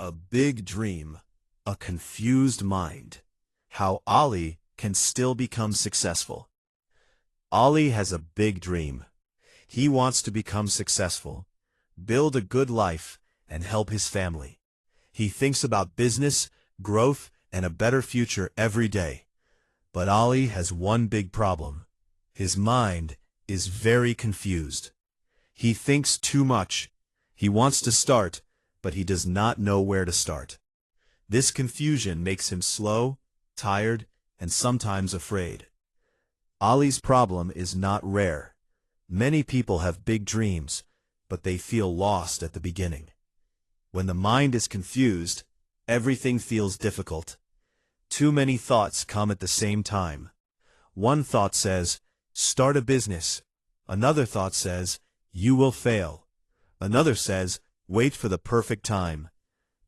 A big dream, a confused mind. How Ali can still become successful. Ali has a big dream. He wants to become successful, build a good life, and help his family. He thinks about business, growth, and a better future every day. But Ali has one big problem. His mind is very confused. He thinks too much. He wants to start, but he does not know where to start. This confusion makes him slow, tired, and sometimes afraid. Ali's problem is not rare. Many people have big dreams, but they feel lost at the beginning. When the mind is confused, everything feels difficult. Too many thoughts come at the same time. One thought says, start a business. Another thought says, you will fail. Another says, wait for the perfect time.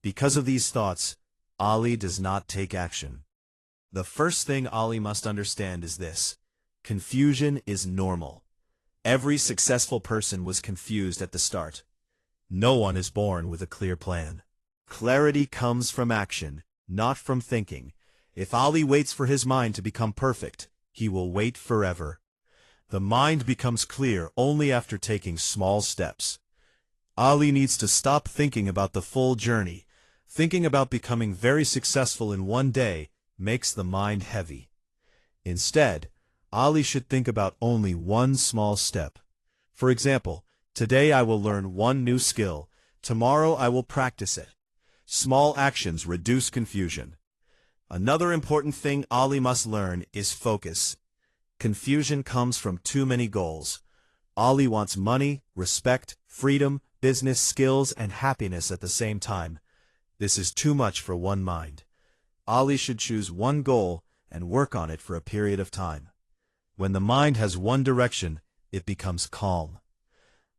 Because of these thoughts, Ali does not take action. The first thing Ali must understand is this: confusion is normal. Every successful person was confused at the start. No one is born with a clear plan. Clarity comes from action, not from thinking. If Ali waits for his mind to become perfect, he will wait forever. The mind becomes clear only after taking small steps. Ali needs to stop thinking about the full journey. Thinking about becoming very successful in one day makes the mind heavy. Instead, Ali should think about only one small step. For example, today I will learn one new skill. Tomorrow I will practice it. Small actions reduce confusion. Another important thing Ali must learn is focus. Confusion comes from too many goals. Ali wants money, respect, freedom, business skills, and happiness at the same time. This is too much for one mind. Ali should choose one goal and work on it for a period of time. When the mind has one direction, it becomes calm.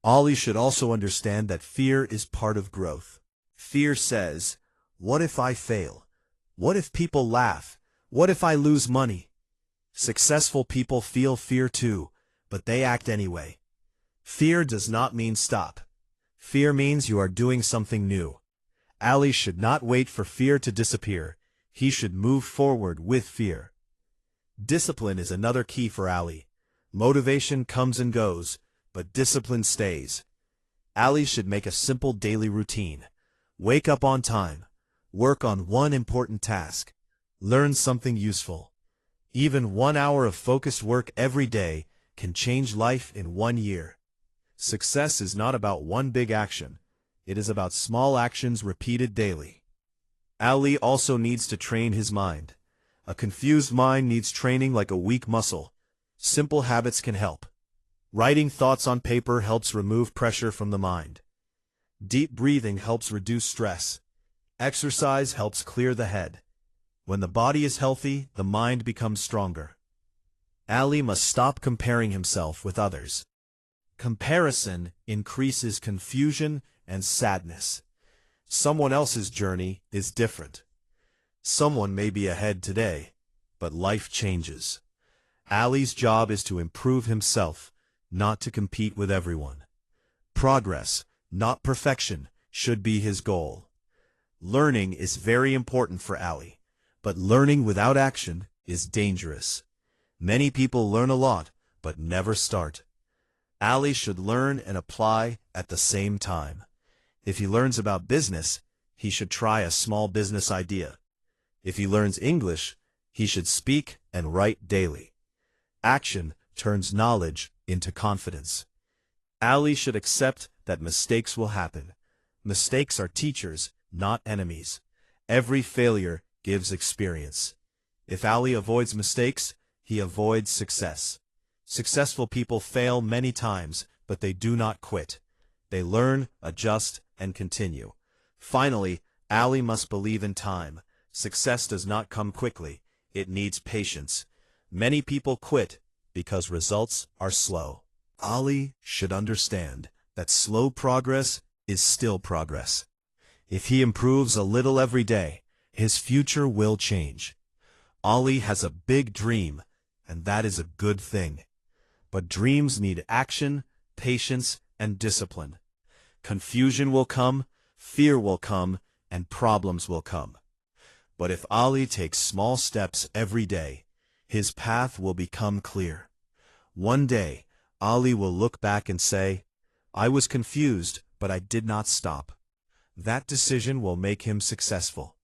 Ali should also understand that fear is part of growth. Fear says, what if I fail? What if people laugh? What if I lose money? Successful people feel fear too, but they act anyway. Fear does not mean stop. Fear means you are doing something new. Ali should not wait for fear to disappear. He should move forward with fear. Discipline is another key for Ali. Motivation comes and goes, but discipline stays. Ali should make a simple daily routine. Wake up on time. Work on one important task. Learn something useful. Even 1 hour of focused work every day can change life in 1 year. Success is not about one big action. It is about small actions repeated daily. Ali also needs to train his mind. A confused mind needs training like a weak muscle. Simple habits can help. Writing thoughts on paper helps remove pressure from the mind. Deep breathing helps reduce stress. Exercise helps clear the head. When the body is healthy, the mind becomes stronger. Ali must stop comparing himself with others. Comparison increases confusion and sadness. Someone else's journey is different. Someone may be ahead today, but life changes. Ali's job is to improve himself, not to compete with everyone. Progress, not perfection, should be his goal. Learning is very important for Ali, but learning without action is dangerous. Many people learn a lot, but never start. Ali should learn and apply at the same time. If he learns about business, he should try a small business idea. If he learns English, he should speak and write daily. Action turns knowledge into confidence. Ali should accept that mistakes will happen. Mistakes are teachers, not enemies. Every failure gives experience. If Ali avoids mistakes, he avoids success. Successful people fail many times, but they do not quit. They learn, adjust, and continue. Finally, Ali must believe in time. Success does not come quickly. It needs patience. Many people quit because results are slow. Ali should understand that slow progress is still progress. If he improves a little every day, his future will change. Ali has a big dream, and that is a good thing. But dreams need action, patience, and discipline. Confusion will come, fear will come, and problems will come. But if Ali takes small steps every day, his path will become clear. One day, Ali will look back and say, "I was confused, but I did not stop." That decision will make him successful.